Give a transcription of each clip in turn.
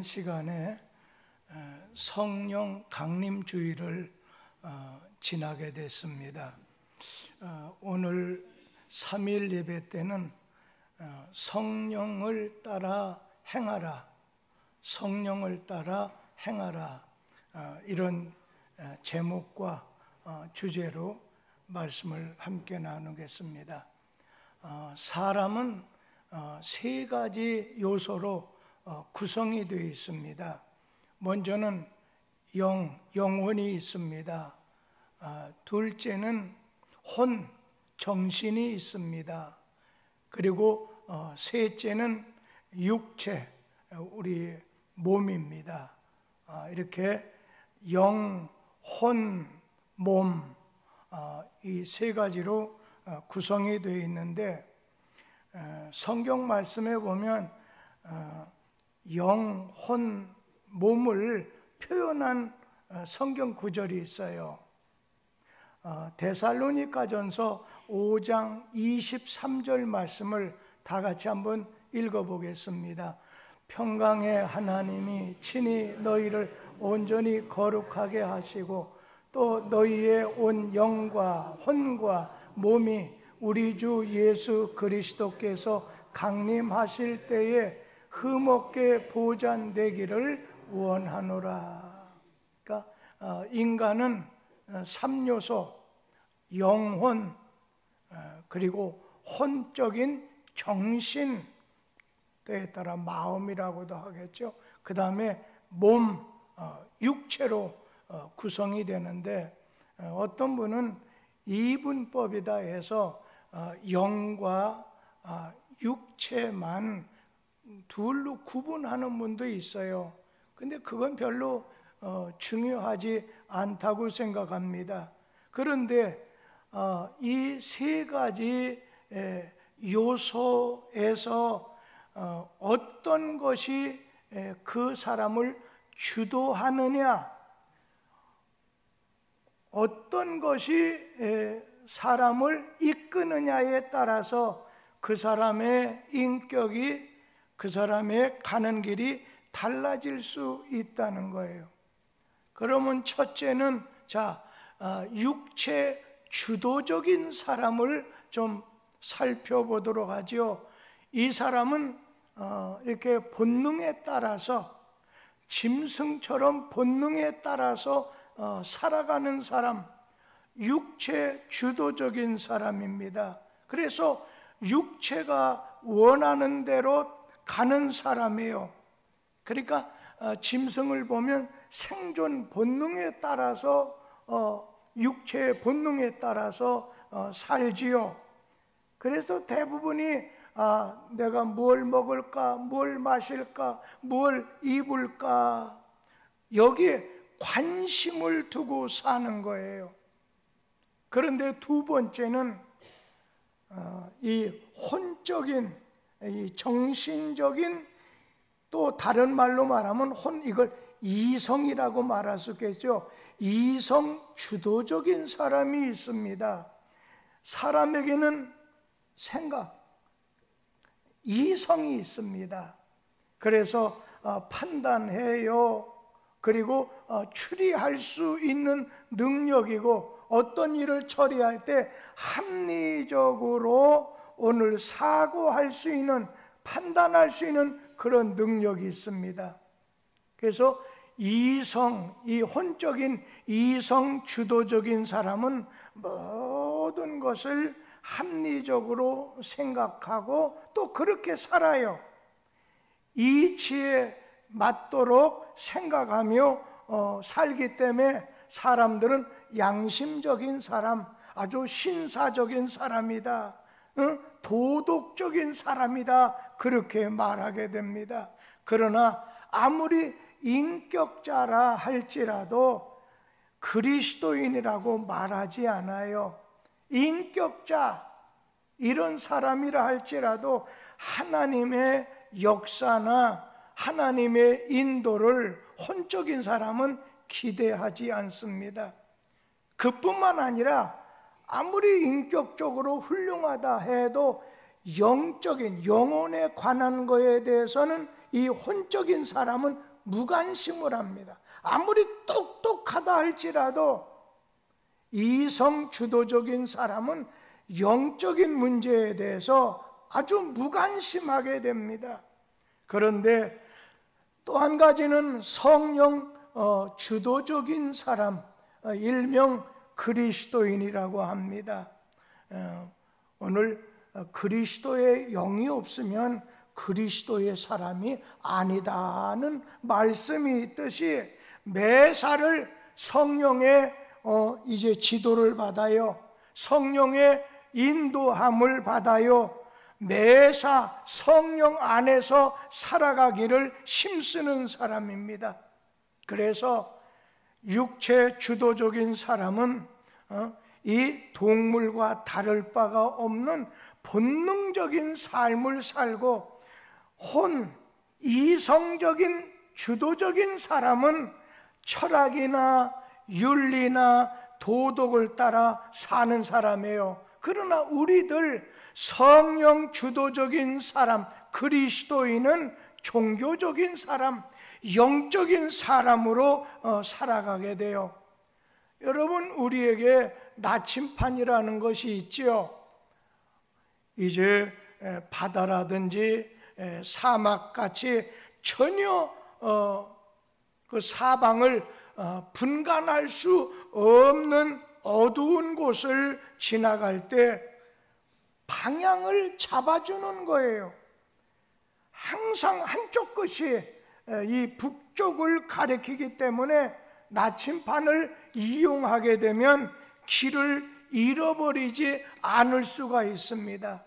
지난 시간에 성령 강림주일을 지나게 됐습니다. 오늘 3일 예배 때는 성령을 따라 행하라, 성령을 따라 행하라, 이런 제목과 주제로 말씀을 함께 나누겠습니다. 사람은 세 가지 요소로 구성이 되어 있습니다. 먼저는 영혼이 있습니다. 둘째는 정신이 있습니다. 그리고 셋째는 육체, 우리 몸입니다. 이렇게 영, 몸, 이 세 가지로 구성이 되어 있는데, 성경 말씀에 보면 영, 몸을 표현한 성경 구절이 있어요. 데살로니가전서 5장 23절 말씀을 다 같이 한번 읽어보겠습니다. 평강의 하나님이 친히 너희를 온전히 거룩하게 하시고 또 너희의 온 영과 혼과 몸이 우리 주 예수 그리스도께서 강림하실 때에 흠없게 보존되기를 원하노라. 그러니까 인간은 3요소, 영혼, 그리고 혼적인 정신, 때에 따라 마음이라고도 하겠죠. 그 다음에 몸, 육체로 구성이 되는데, 어떤 분은 이분법이다 해서 영과 육체만 둘로 구분하는 분도 있어요. 근데 그건 별로 중요하지 않다고 생각합니다. 그런데 이 세 가지 요소에서 어떤 것이 그 사람을 주도하느냐, 어떤 것이 사람을 이끄느냐에 따라서 그 사람의 인격이, 그 사람의 가는 길이 달라질 수 있다는 거예요. 그러면 첫째는 육체 주도적인 사람을 좀 살펴보도록 하죠. 이 사람은 이렇게 본능에 따라서, 짐승처럼 본능에 따라서 살아가는 사람, 육체 주도적인 사람입니다. 그래서 육체가 원하는 대로 가는 사람이에요. 그러니까 짐승을 보면 생존 본능에 따라서, 육체의 본능에 따라서 살지요. 그래서 대부분이 내가 뭘 먹을까, 뭘 마실까, 뭘 입을까, 여기에 관심을 두고 사는 거예요. 그런데 두 번째는 이 혼적인, 이 정신적인, 또 다른 말로 말하면 이걸 이성이라고 말할 수 있겠죠. 이성 주도적인 사람이 있습니다. 사람에게는 생각, 이성이 있습니다. 그래서 판단해요. 그리고 추리할 수 있는 능력이고, 어떤 일을 처리할 때 합리적으로 오늘 사고할 수 있는, 판단할 수 있는 그런 능력이 있습니다. 그래서 이성, 이 혼적인 이성 주도적인 사람은 모든 것을 합리적으로 생각하고 또 그렇게 살아요. 이치에 맞도록 생각하며 살기 때문에 사람들은 양심적인 사람, 아주 신사적인 사람이다, 도덕적인 사람이다, 그렇게 말하게 됩니다. 그러나 아무리 인격자라 할지라도 그리스도인이라고 말하지 않아요. 인격자, 이런 사람이라 할지라도 하나님의 역사나 하나님의 인도를 혼적인 사람은 기대하지 않습니다. 그뿐만 아니라 아무리 인격적으로 훌륭하다 해도 영적인, 영혼에 관한 거에 대해서는 이 혼적인 사람은 무관심을 합니다. 아무리 똑똑하다 할지라도 이성 주도적인 사람은 영적인 문제에 대해서 아주 무관심하게 됩니다. 그런데 또 한 가지는 성령 주도적인 사람, 일명 그리스도인이라고 합니다. 오늘 그리스도의 영이 없으면 그리스도의 사람이 아니다는 말씀이 있듯이 매사를 성령의 이제 지도를 받아요. 성령의 인도함을 받아요. 매사 성령 안에서 살아가기를 힘쓰는 사람입니다. 그래서 육체 주도적인 사람은 이 동물과 다를 바가 없는 본능적인 삶을 살고, 이성적인 주도적인 사람은 철학이나 윤리나 도덕을 따라 사는 사람이에요. 그러나 우리들 성령 주도적인 사람, 그리스도인은 종교적인 사람, 영적인 사람으로 살아가게 돼요. 여러분, 우리에게 나침판이라는 것이 있지요. 이제 바다라든지 사막같이 전혀 그 사방을 분간할 수 없는 어두운 곳을 지나갈 때 방향을 잡아주는 거예요. 항상 한쪽 끝이 이 북쪽을 가리키기 때문에 나침판을 이용하게 되면 길을 잃어버리지 않을 수가 있습니다.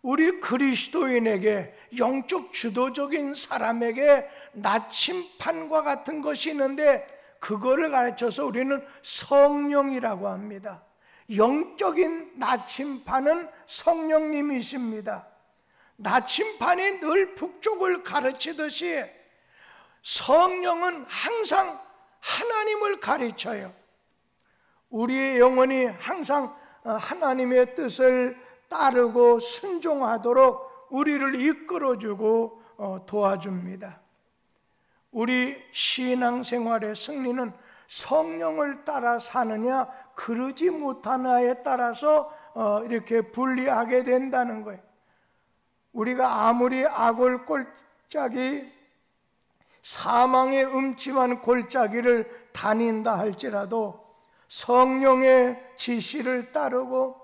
우리 그리스도인에게, 영적 주도적인 사람에게 나침판과 같은 것이 있는데 그거를 가르쳐서 우리는 성령이라고 합니다. 영적인 나침판은 성령님이십니다. 나침판이 늘 북쪽을 가르치듯이 성령은 항상 하나님을 가르쳐요. 우리의 영혼이 항상 하나님의 뜻을 따르고 순종하도록 우리를 이끌어주고 도와줍니다. 우리 신앙생활의 승리는 성령을 따라 사느냐 그러지 못하느냐에 따라서 이렇게 분리하게 된다는 거예요. 우리가 아무리 악을 골짜기, 사망의 음침한 골짜기를 다닌다 할지라도 성령의 지시를 따르고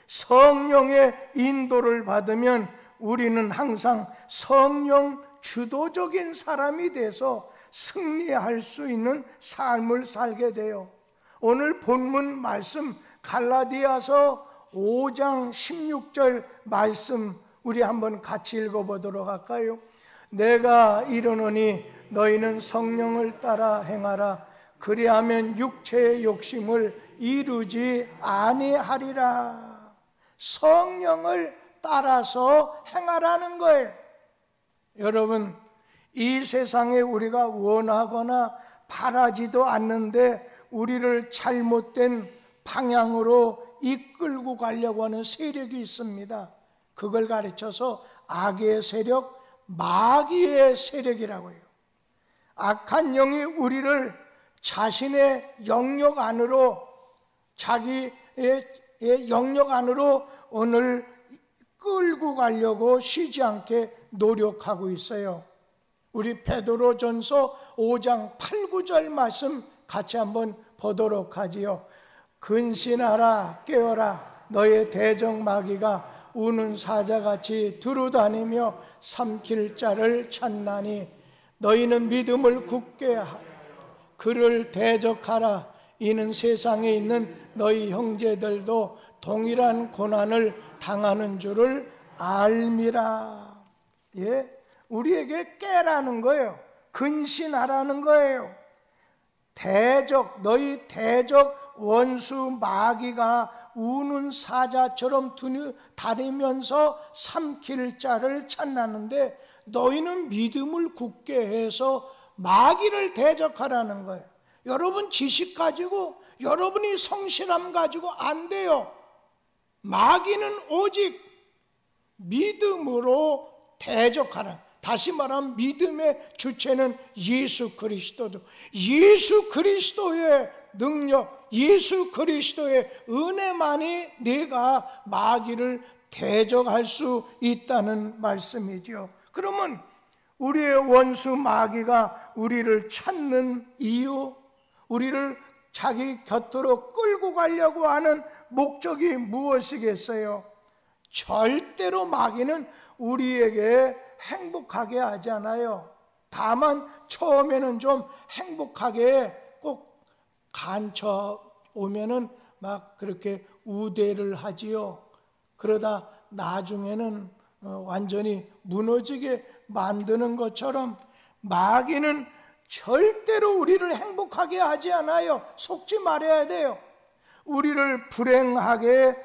성령의 인도를 받으면 우리는 항상 성령 주도적인 사람이 돼서 승리할 수 있는 삶을 살게 돼요. 오늘 본문 말씀 갈라디아서 5장 16절 말씀 우리 한번 같이 읽어보도록 할까요? 내가 이르노니 너희는 성령을 따라 행하라. 그리하면 육체의 욕심을 이루지 아니하리라. 성령을 따라서 행하라는 거예요. 여러분, 이 세상에 우리가 원하거나 바라지도 않는데 우리를 잘못된 방향으로 이끌고 가려고 하는 세력이 있습니다. 그걸 가르쳐서 악의 세력, 마귀의 세력이라고 해요. 악한 영이 우리를 자신의 영역 안으로, 자기의 영역 안으로 오늘 끌고 가려고 쉬지 않게 노력하고 있어요. 우리 베드로전서 5장 8, 9절 말씀 같이 한번 보도록 하지요. 근신하라, 깨어라. 너의 대적 마귀가 우는 사자같이 두루다니며 삼킬 자를 찾나니 너희는 믿음을 굳게 그를 대적하라. 이는 세상에 있는 너희 형제들도 동일한 고난을 당하는 줄을 알미라. 예, 우리에게 깨라는 거예요. 근신하라는 거예요. 대적, 너희 대적 원수 마귀가 우는 사자처럼 다니면서 삼킬 자를 찾나는데 너희는 믿음을 굳게 해서 마귀를 대적하라는 거예요. 여러분 지식 가지고, 여러분이 성실함 가지고 안 돼요. 마귀는 오직 믿음으로 대적하라. 다시 말하면 믿음의 주체는 예수 그리스도도, 예수 그리스도의 능력, 예수 그리스도의 은혜만이 내가 마귀를 대적할 수 있다는 말씀이죠. 그러면 우리의 원수 마귀가 우리를 찾는 이유, 우리를 자기 곁으로 끌고 가려고 하는 목적이 무엇이겠어요? 절대로 마귀는 우리에게 행복하게 하지 않아요. 다만 처음에는 좀 행복하게 꼭 간쳐 오면은 막 그렇게 우대를 하지요. 그러다 나중에는 완전히 무너지게 만드는 것처럼 마귀는 절대로 우리를 행복하게 하지 않아요. 속지 말아야 돼요. 우리를 불행하게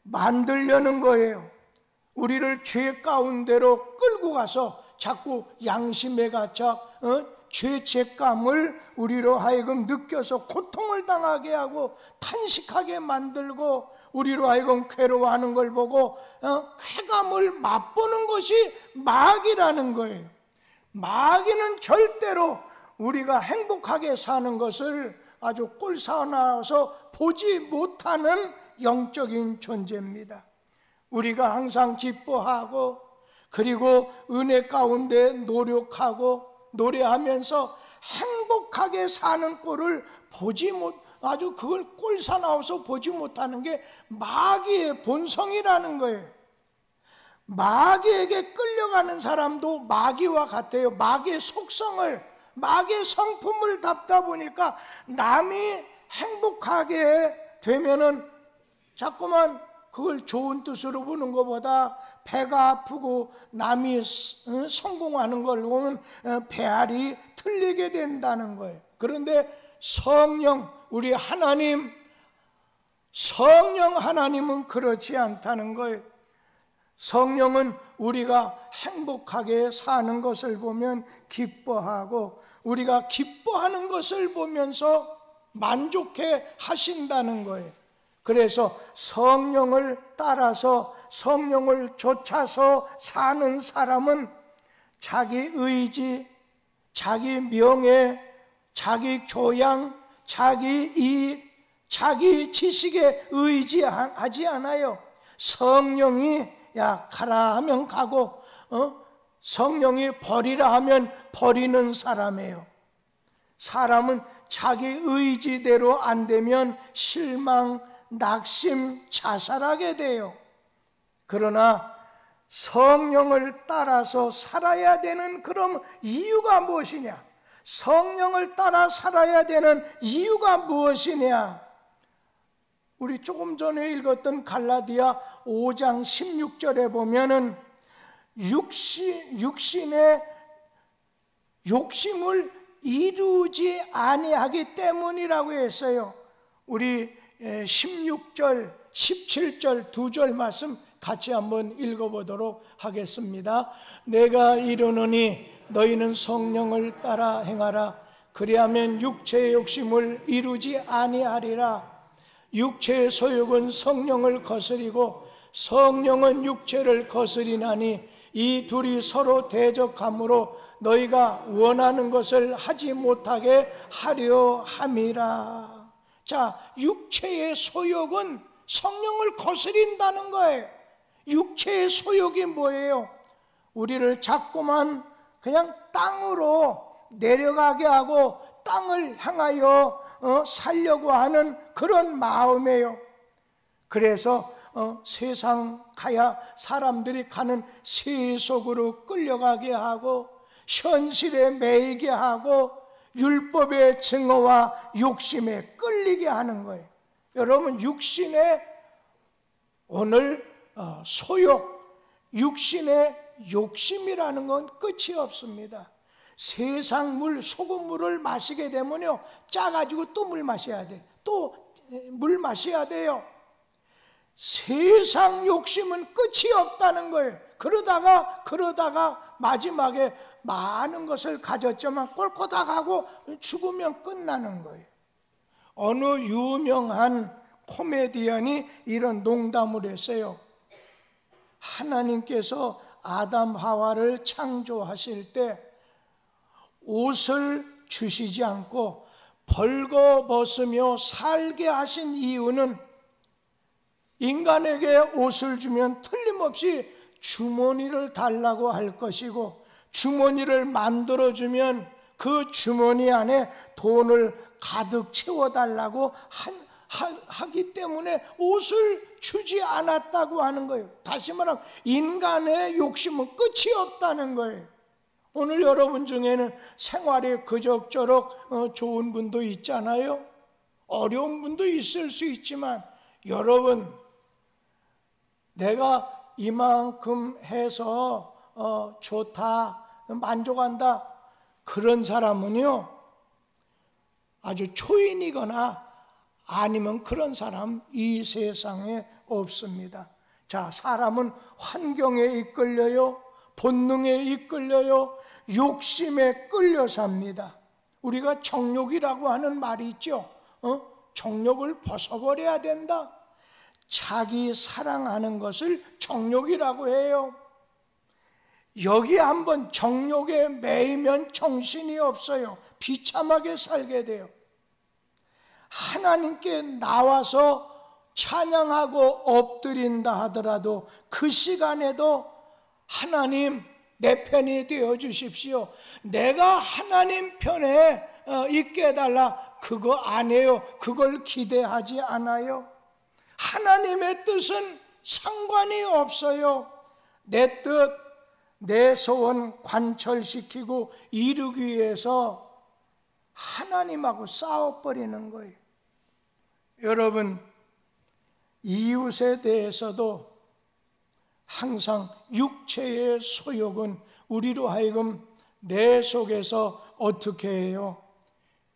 만들려는 거예요. 우리를 죄 가운데로 끌고 가서 자꾸 양심에 갇혀 죄책감을 우리로 하여금 느껴서 고통을 당하게 하고 탄식하게 만들고, 우리로 하여금 괴로워하는 걸 보고 쾌감을 맛보는 것이 마귀라는 거예요. 마귀는 절대로 우리가 행복하게 사는 것을 아주 꼴사나워서 보지 못하는 영적인 존재입니다. 우리가 항상 기뻐하고, 그리고 은혜 가운데 노력하고 노래하면서 행복하게 사는 꼴을 보지 못, 아주 그걸 꼴사나워서 보지 못하는 게 마귀의 본성이라는 거예요. 마귀에게 끌려가는 사람도 마귀와 같아요. 마귀의 속성을, 마귀의 성품을 담다 보니까 남이 행복하게 되면은 자꾸만 그걸 좋은 뜻으로 보는 것보다 배가 아프고 남이 성공하는 걸 보면 배알이 틀리게 된다는 거예요. 그런데 성령, 우리 하나님, 성령 하나님은 그렇지 않다는 거예요. 성령은 우리가 행복하게 사는 것을 보면 기뻐하고, 우리가 기뻐하는 것을 보면서 만족해 하신다는 거예요. 그래서 성령을 따라서, 성령을 쫓아서 사는 사람은 자기 의지, 자기 명예, 자기 교양, 자기 이익, 자기 지식에 의지하지 않아요. 성령이 야 가라 하면 가고, 성령이 버리라 하면 버리는 사람이에요. 사람은 자기 의지대로 안 되면 실망, 낙심, 자살하게 돼요. 그러나 성령을 따라서 살아야 되는 그럼 이유가 무엇이냐? 성령을 따라 살아야 되는 이유가 무엇이냐? 우리 조금 전에 읽었던 갈라디아 5장 16절에 보면은 육신의 욕심을 이루지 아니하기 때문이라고 했어요. 우리 16절, 17절 두 절 말씀 같이 한번 읽어보도록 하겠습니다. 내가 이르노니 너희는 성령을 따라 행하라. 그리하면 육체의 욕심을 이루지 아니하리라. 육체의 소욕은 성령을 거스리고 성령은 육체를 거스리나니 이 둘이 서로 대적하므로 너희가 원하는 것을 하지 못하게 하려 함이라. 자, 육체의 소욕은 성령을 거스린다는 거예요. 육체의 소욕이 뭐예요? 우리를 자꾸만 그냥 땅으로 내려가게 하고 땅을 향하여 살려고 하는 그런 마음이에요. 그래서 세상 가야 사람들이 가는 세속으로 끌려가게 하고, 현실에 매이게 하고, 율법의 증오와 욕심에 끌리게 하는 거예요. 여러분, 육신의 오늘 소욕, 육신의 욕심이라는 건 끝이 없습니다. 세상 물, 소금물을 마시게 되면요, 짜가지고 또 물 마셔야 돼. 또 물 마셔야 돼요. 세상 욕심은 끝이 없다는 거예요. 그러다가 마지막에 많은 것을 가졌지만 꼴꼬다 가고 죽으면 끝나는 거예요. 어느 유명한 코미디언이 이런 농담을 했어요. 하나님께서 아담 하와를 창조하실 때 옷을 주시지 않고 벌거벗으며 살게 하신 이유는 인간에게 옷을 주면 틀림없이 주머니를 달라고 할 것이고, 주머니를 만들어주면 그 주머니 안에 돈을 가득 채워달라고 하기 때문에 옷을 주지 않았다고 하는 거예요. 다시 말하면 인간의 욕심은 끝이 없다는 거예요. 오늘 여러분 중에는 생활이 그럭저럭 좋은 분도 있잖아요. 어려운 분도 있을 수 있지만, 여러분, 내가 이만큼 해서 좋다, 만족한다, 그런 사람은요 아주 초인이거나 아니면 그런 사람 이 세상에 없습니다. 자, 사람은 환경에 이끌려요, 본능에 이끌려요, 욕심에 끌려 삽니다. 우리가 정욕이라고 하는 말이 있죠. 정욕을 벗어버려야 된다. 자기 사랑하는 것을 정욕이라고 해요. 여기 한번 정욕에 매이면 정신이 없어요. 비참하게 살게 돼요. 하나님께 나와서 찬양하고 엎드린다 하더라도 그 시간에도 하나님 내 편이 되어 주십시오, 내가 하나님 편에 있게 해달라, 그거 안 해요. 그걸 기대하지 않아요. 하나님의 뜻은 상관이 없어요. 내 뜻, 내 소원 관철시키고 이루기 위해서 하나님하고 싸워버리는 거예요. 여러분, 이웃에 대해서도 항상 육체의 소욕은 우리로 하여금 내 속에서 어떻게 해요?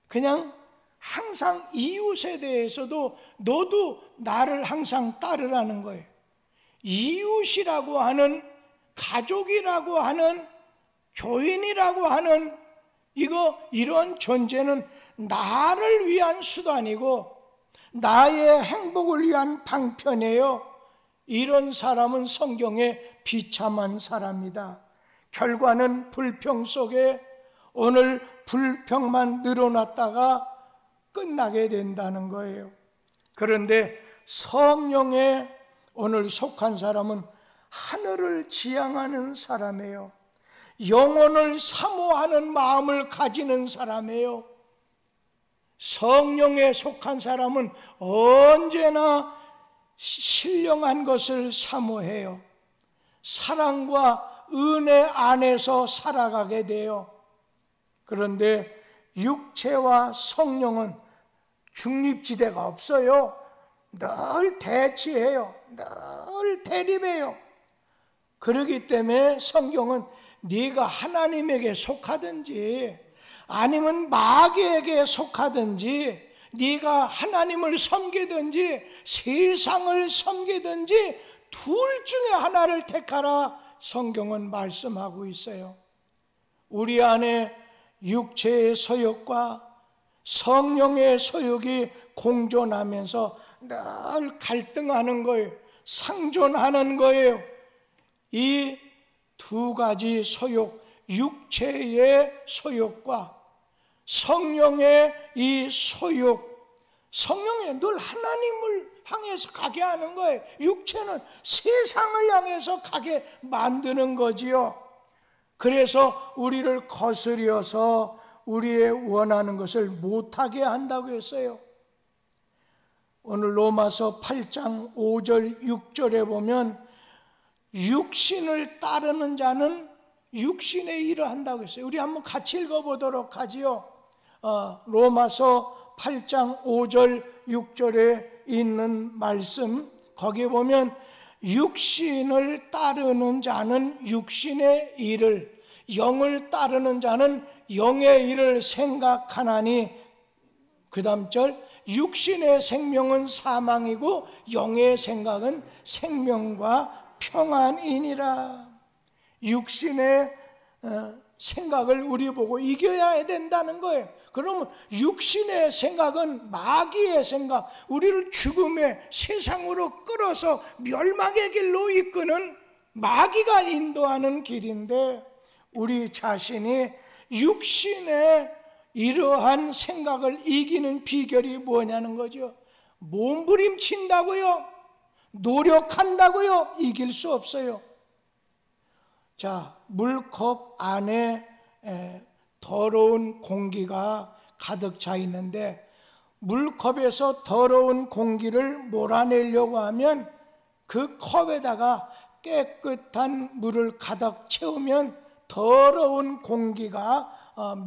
그냥 항상 이웃에 대해서도 너도 나를 항상 따르라는 거예요. 이웃이라고 하는, 가족이라고 하는, 교인이라고 하는 이런 존재는 나를 위한 수단이고 나의 행복을 위한 방편이에요. 이런 사람은 성경에 비참한 사람이다. 결과는 불평 속에 오늘 불평만 늘어났다가 끝나게 된다는 거예요. 그런데 성령에 오늘 속한 사람은 하늘을 지향하는 사람이에요. 영혼을 사모하는 마음을 가지는 사람이에요. 성령에 속한 사람은 언제나 신령한 것을 사모해요. 사랑과 은혜 안에서 살아가게 돼요. 그런데 육체와 성령은 중립지대가 없어요. 늘 대치해요. 늘 대립해요. 그렇기 때문에 성경은 네가 하나님에게 속하든지 아니면 마귀에게 속하든지, 네가 하나님을 섬기든지 세상을 섬기든지 둘 중에 하나를 택하라, 성경은 말씀하고 있어요. 우리 안에 육체의 소욕과 성령의 소욕이 공존하면서 늘 갈등하는 거예요. 상존하는 거예요. 이 두 가지 소욕, 육체의 소욕과 성령의 이 소욕, 성령이 늘 하나님을 향해서 가게 하는 거예요. 육체는 세상을 향해서 가게 만드는 거지요. 그래서 우리를 거스려서 우리의 원하는 것을 못하게 한다고 했어요. 오늘 로마서 8장 5절 6절에 보면 육신을 따르는 자는 육신의 일을 한다고 했어요. 우리 한번 같이 읽어보도록 하지요. 로마서 8장 5절 6절에 있는 말씀, 거기에 보면 육신을 따르는 자는 육신의 일을, 영을 따르는 자는 영의 일을 생각하나니, 그 다음 절, 육신의 생명은 사망이고 영의 생각은 생명과 평안이니라. 육신의 생각을 우리 보고 이겨야 된다는 거예요. 그러면 육신의 생각은 마귀의 생각, 우리를 죽음의 세상으로 끌어서 멸망의 길로 이끄는 마귀가 인도하는 길인데 우리 자신이 육신의 이러한 생각을 이기는 비결이 뭐냐는 거죠. 몸부림친다고요? 노력한다고요? 이길 수 없어요. 자, 물컵 안에 더러운 공기가 가득 차 있는데 물컵에서 더러운 공기를 몰아내려고 하면 그 컵에다가 깨끗한 물을 가득 채우면 더러운 공기가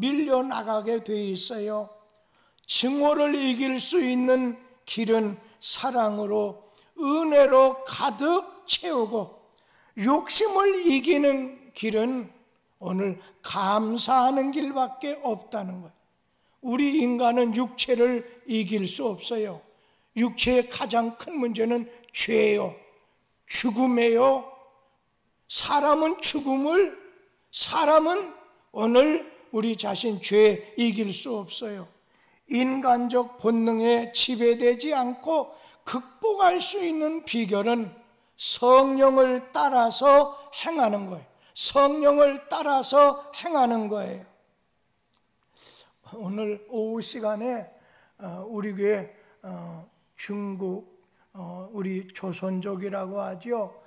밀려나가게 돼 있어요. 증오를 이길 수 있는 길은 사랑으로, 은혜로 가득 채우고, 욕심을 이기는 길은 오늘 감사하는 길밖에 없다는 거예요. 우리 인간은 육체를 이길 수 없어요. 육체의 가장 큰 문제는 죄요, 죽음이에요. 사람은 오늘 우리 자신 죄 이길 수 없어요. 인간적 본능에 지배되지 않고 극복할 수 있는 비결은 성령을 따라서 행하는 거예요. 성령을 따라서 행하는 거예요. 오늘 오후 시간에 우리 교회 중국 우리 조선족이라고 하죠.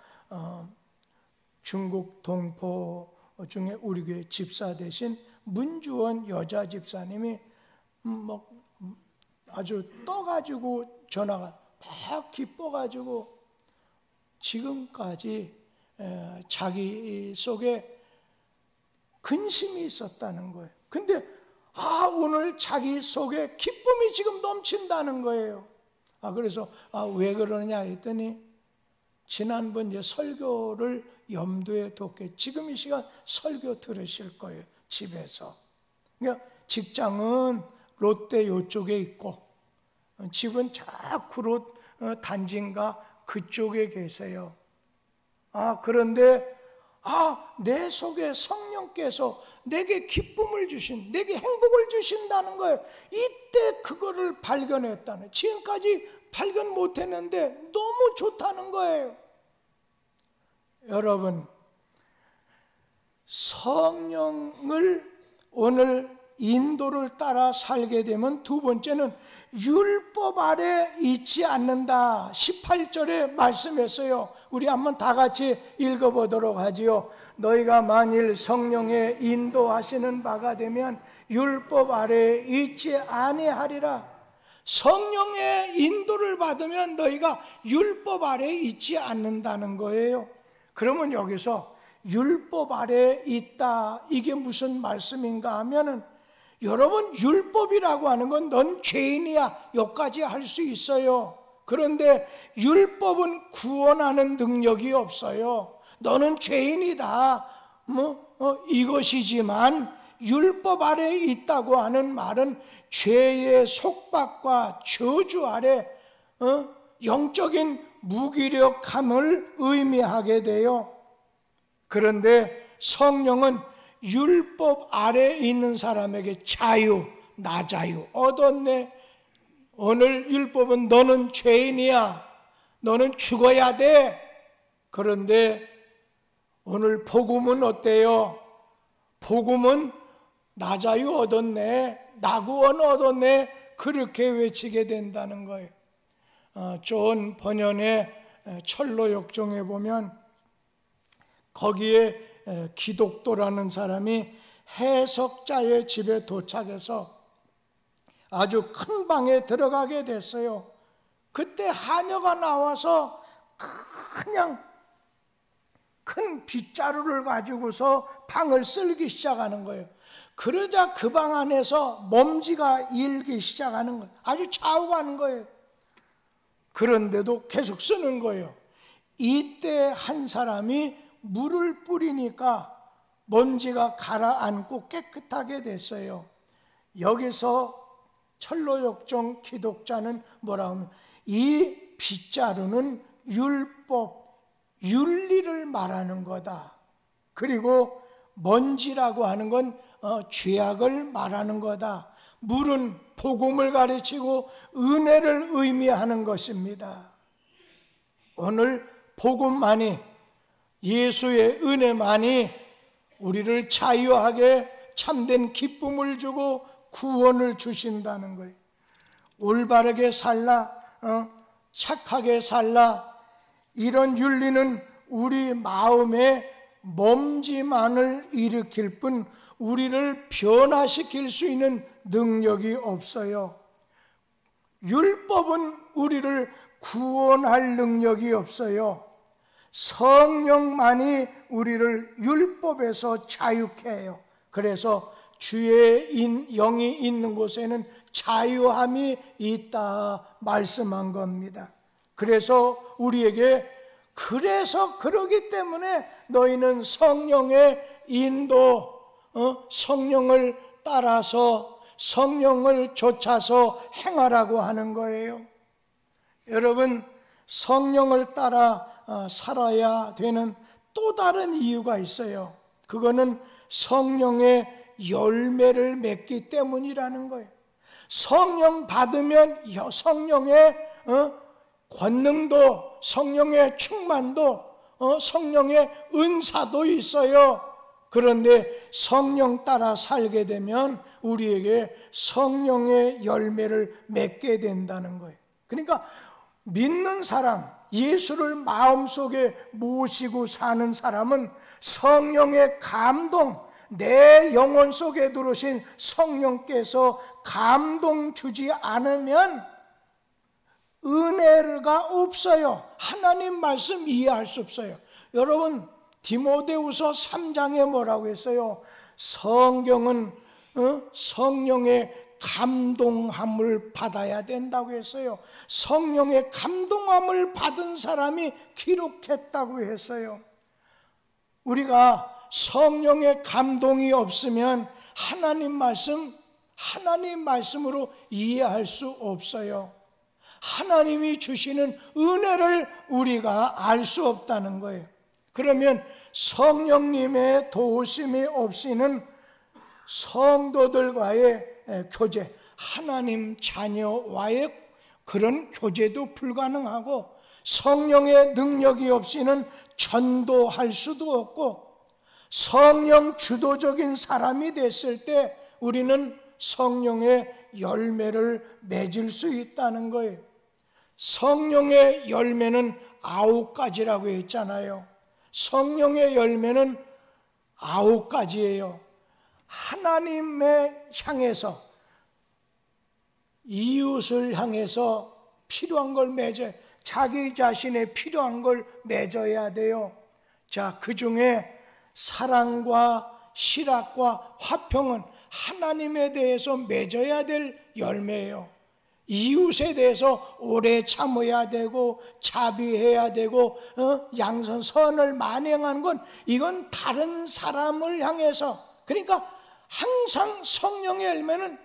중국 동포 중에 우리 교회 집사 되신 문주원 여자 집사님이 아주 떠가지고 전화가 막 기뻐가지고 지금까지 자기 속에 근심이 있었다는 거예요. 근데 오늘 자기 속에 기쁨이 지금 넘친다는 거예요. 그래서 왜 그러느냐 했더니 지난번 이제 설교를 염두에 뒀게 지금 이 시간 설교 들으실 거예요. 집에서. 그러니까 직장은 롯데 요쪽에 있고 집은 저 구롯 단지인가 그쪽에 계세요. 그런데 내 속에 성령께서 내게 기쁨을 주신, 내게 행복을 주신다는 거예요. 이때 그거를 발견했다는, 지금까지 발견 못했는데 너무 좋다는 거예요. 여러분, 성령을 오늘 인도를 따라 살게 되면 두 번째는 율법 아래 있지 않는다. 18절에 말씀했어요. 우리 한번 다 같이 읽어보도록 하지요. 너희가 만일 성령의 인도하시는 바가 되면 율법 아래 있지 아니하리라. 성령의 인도를 받으면 너희가 율법 아래 있지 않는다는 거예요. 그러면 여기서 율법 아래 있다, 이게 무슨 말씀인가 하면은, 여러분, 율법이라고 하는 건 넌 죄인이야, 여기까지 할 수 있어요. 그런데 율법은 구원하는 능력이 없어요. 너는 죄인이다, 이것이지만 율법 아래 있다고 하는 말은 죄의 속박과 저주 아래 영적인 무기력함을 의미하게 돼요. 그런데 성령은 율법 아래 있는 사람에게 자유, 나 자유 얻었네. 오늘 율법은 너는 죄인이야, 너는 죽어야 돼. 그런데 오늘 복음은 어때요? 복음은 나 자유 얻었네, 나 구원 얻었네, 그렇게 외치게 된다는 거예요. 존 번연의 철로역정에 보면 거기에 기독도라는 사람이 해석자의 집에 도착해서 아주 큰 방에 들어가게 됐어요. 그때 하녀가 나와서 그냥 큰 빗자루를 가지고서 방을 쓸기 시작하는 거예요. 그러자 그 방 안에서 먼지가 일기 시작하는 거예요. 아주 좌우가는 거예요. 그런데도 계속 쓰는 거예요. 이때 한 사람이 물을 뿌리니까 먼지가 가라앉고 깨끗하게 됐어요. 여기서 철로역정 기독자는 뭐라 하면, 이 빗자루는 율법, 윤리를 말하는 거다. 그리고 먼지라고 하는 건 죄악을 말하는 거다. 물은 복음을 가르치고 은혜를 의미하는 것입니다. 오늘 복음만이 예수의 은혜만이 우리를 자유하게 참된 기쁨을 주고 구원을 주신다는 거예요. 올바르게 살라, 착하게 살라, 이런 윤리는 우리 마음에 먼지만을 일으킬 뿐 우리를 변화시킬 수 있는 능력이 없어요. 율법은 우리를 구원할 능력이 없어요. 성령만이 우리를 율법에서 자유케 해요. 그래서 주의 영이 있는 곳에는 자유함이 있다 말씀한 겁니다. 그래서 우리에게 그러기 때문에 너희는 성령의 인도, 성령을 따라서 성령을 좇아서 행하라고 하는 거예요. 여러분, 성령을 따라 살아야 되는 또 다른 이유가 있어요. 그거는 성령의 열매를 맺기 때문이라는 거예요. 성령 받으면 성령의 권능도, 성령의 충만도, 성령의 은사도 있어요. 그런데 성령 따라 살게 되면 우리에게 성령의 열매를 맺게 된다는 거예요. 그러니까 믿는 사람, 예수를 마음속에 모시고 사는 사람은 성령의 감동, 내 영혼 속에 들어오신 성령께서 감동 주지 않으면 은혜가 없어요. 하나님 말씀 이해할 수 없어요. 여러분, 디모데후서 3장에 뭐라고 했어요? 성경은 성령의 감동함을 받아야 된다고 했어요. 성령의 감동함을 받은 사람이 기록했다고 했어요. 우리가 성령의 감동이 없으면 하나님 말씀으로 이해할 수 없어요. 하나님이 주시는 은혜를 우리가 알 수 없다는 거예요. 그러면 성령님의 도우심이 없이는 성도들과의 교제, 하나님 자녀와의 그런 교제도 불가능하고, 성령의 능력이 없이는 전도할 수도 없고, 성령 주도적인 사람이 됐을 때 우리는 성령의 열매를 맺을 수 있다는 거예요. 성령의 열매는 9가지라고 했잖아요. 성령의 열매는 9가지예요. 하나님의 향해서, 이웃을 향해서 필요한 걸 맺어야, 자기 자신의 필요한 걸 맺어야 돼요. 자, 그 중에 사랑과 실학과 화평은 하나님에 대해서 맺어야 될 열매예요. 이웃에 대해서 오래 참아야 되고 자비해야 되고 양선 선을 만행하는 건 이건 다른 사람을 향해서, 그러니까 항상 성령의 열매는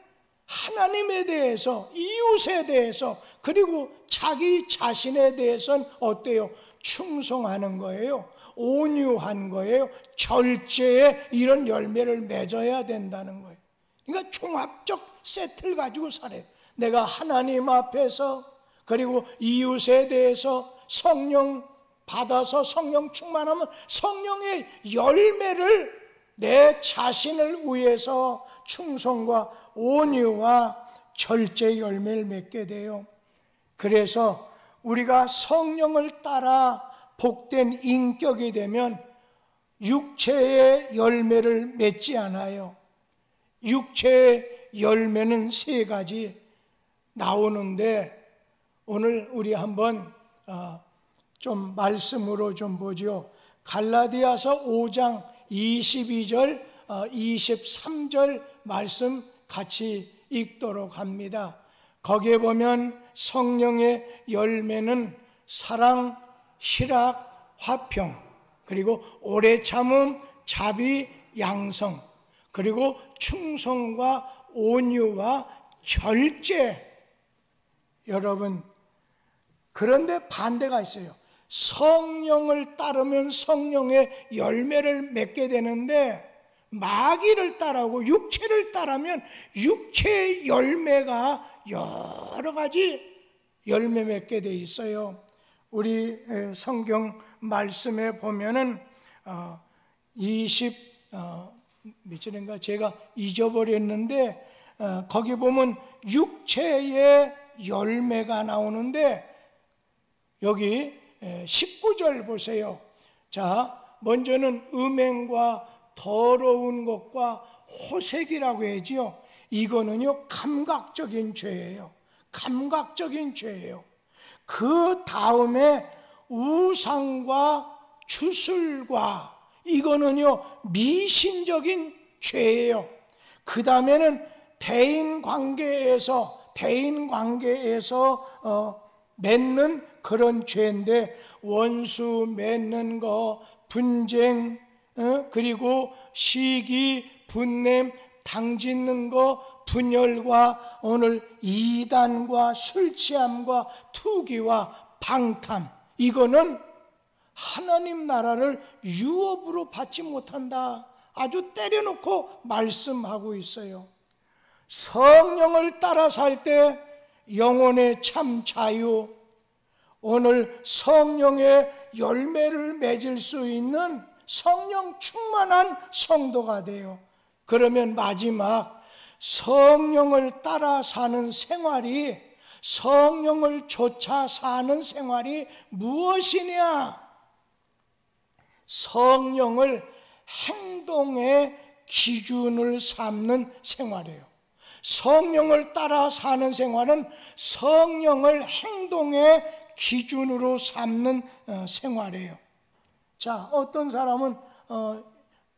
하나님에 대해서, 이웃에 대해서, 그리고 자기 자신에 대해서는 어때요? 충성하는 거예요. 온유한 거예요. 절제에 이런 열매를 맺어야 된다는 거예요. 그러니까 종합적 세트를 가지고 살아요. 내가 하나님 앞에서, 그리고 이웃에 대해서 성령 받아서 성령 충만하면 성령의 열매를 내 자신을 위해서 충성과 온유와 절제 열매를 맺게 돼요. 그래서 우리가 성령을 따라 복된 인격이 되면 육체의 열매를 맺지 않아요. 육체의 열매는 3가지 나오는데, 오늘 우리 한번 좀 말씀으로 좀 보죠. 갈라디아서 5장 22절 23절 말씀 같이 읽도록 합니다. 거기에 보면 성령의 열매는 사랑, 실학, 화평, 그리고 오래 참음, 자비, 양성, 그리고 충성과 온유와 절제. 여러분, 그런데 반대가 있어요. 성령을 따르면 성령의 열매를 맺게 되는데, 마귀를 따르고 육체를 따르면 육체의 열매가 여러 가지 열매 맺게 돼 있어요. 우리 성경 말씀에 보면은 20몇절인가 제가 잊어버렸는데 거기 보면 육체의 열매가 나오는데 여기 19절 보세요. 자, 먼저는 음행과 더러운 것과 호색이라고 하지요. 이거는요 감각적인 죄예요. 감각적인 죄예요. 그 다음에 우상과 주술과 이거는요 미신적인 죄예요. 그 다음에는 대인 관계에서 맺는 그런 죄인데 원수 맺는 거, 분쟁, 그리고 시기, 분냄, 당짓는 거, 분열과 오늘 이단과 술 취함과 투기와 방탕, 이거는 하나님 나라를 유업으로 받지 못한다. 아주 때려놓고 말씀하고 있어요. 성령을 따라 살 때 영혼의 참 자유, 오늘 성령의 열매를 맺을 수 있는 성령 충만한 성도가 돼요. 그러면 마지막 성령을 따라 사는 생활이, 성령을 쫓아 사는 생활이 무엇이냐? 성령을 행동의 기준을 삼는 생활이에요. 성령을 따라 사는 생활은 성령을 행동의 기준으로 삼는 생활이에요. 자, 어떤 사람은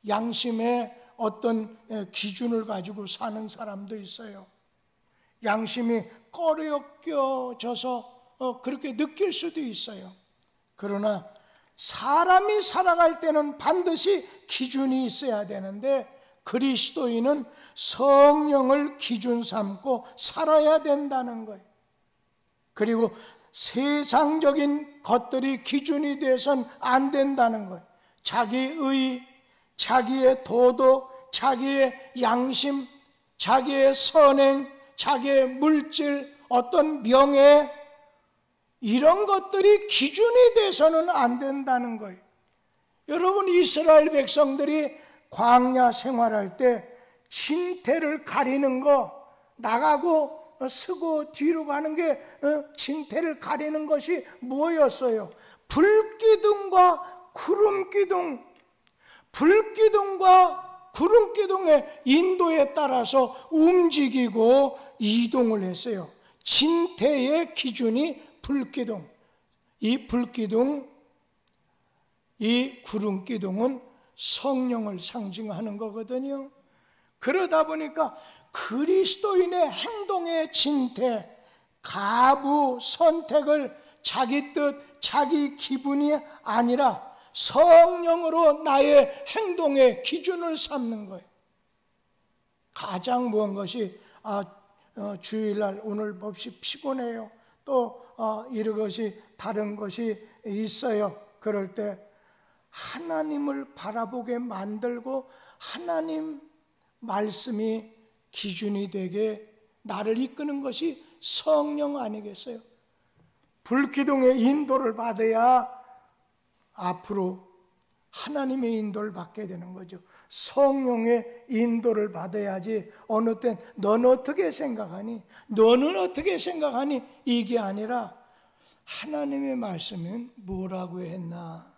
양심의 어떤 기준을 가지고 사는 사람도 있어요. 양심이 꺼려껴져서 그렇게 느낄 수도 있어요. 그러나 사람이 살아갈 때는 반드시 기준이 있어야 되는데 그리스도인은 성령을 기준 삼고 살아야 된다는 거예요. 그리고 세상적인 것들이 기준이 돼선 안 된다는 거예요. 자기의, 자기의 도덕, 자기의 양심, 자기의 선행, 자기의 물질, 어떤 명예, 이런 것들이 기준이 돼서는 안 된다는 거예요. 여러분, 이스라엘 백성들이 광야 생활할 때 진태를 가리는 거, 나가고 서고 뒤로 가는 게 진태를 가리는 것이 뭐였어요? 불기둥과 구름기둥, 불기둥과 구름기둥의 인도에 따라서 움직이고 이동을 했어요. 진태의 기준이 불기둥, 이 불기둥, 이 구름기둥은 성령을 상징하는 거거든요. 그러다 보니까 그리스도인의 행동의 진태, 가부, 선택을 자기 뜻, 자기 기분이 아니라 성령으로 나의 행동의 기준을 삼는 거예요. 가장 무언 것이 주일날 오늘 몹시 피곤해요. 또 이런 것이 다른 것이 있어요. 그럴 때 하나님을 바라보게 만들고 하나님 말씀이 기준이 되게 나를 이끄는 것이 성령 아니겠어요? 불기둥의 인도를 받아야 앞으로 하나님의 인도를 받게 되는 거죠. 성령의 인도를 받아야지 어느 땐 너는 어떻게 생각하니? 너는 어떻게 생각하니? 이게 아니라 하나님의 말씀은 뭐라고 했나?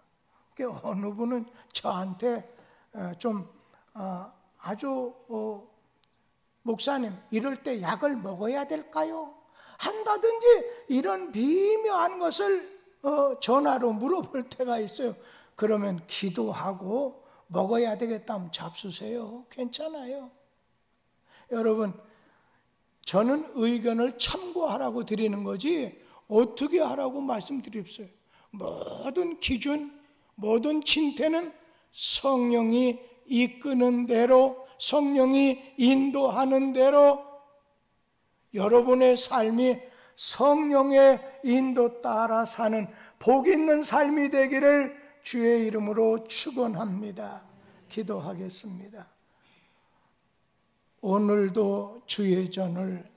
어느 분은 저한테 좀 아주 목사님 이럴 때 약을 먹어야 될까요? 한다든지 이런 미묘한 것을 전화로 물어볼 때가 있어요. 그러면 기도하고 먹어야 되겠다면 잡수세요. 괜찮아요. 여러분, 저는 의견을 참고하라고 드리는 거지 어떻게 하라고 말씀드렸어요. 모든 기준, 모든 진태는 성령이 이끄는 대로, 성령이 인도하는 대로 여러분의 삶이 성령의 인도 따라 사는 복 있는 삶이 되기를 주의 이름으로 축원합니다. 기도하겠습니다. 오늘도 주의 전을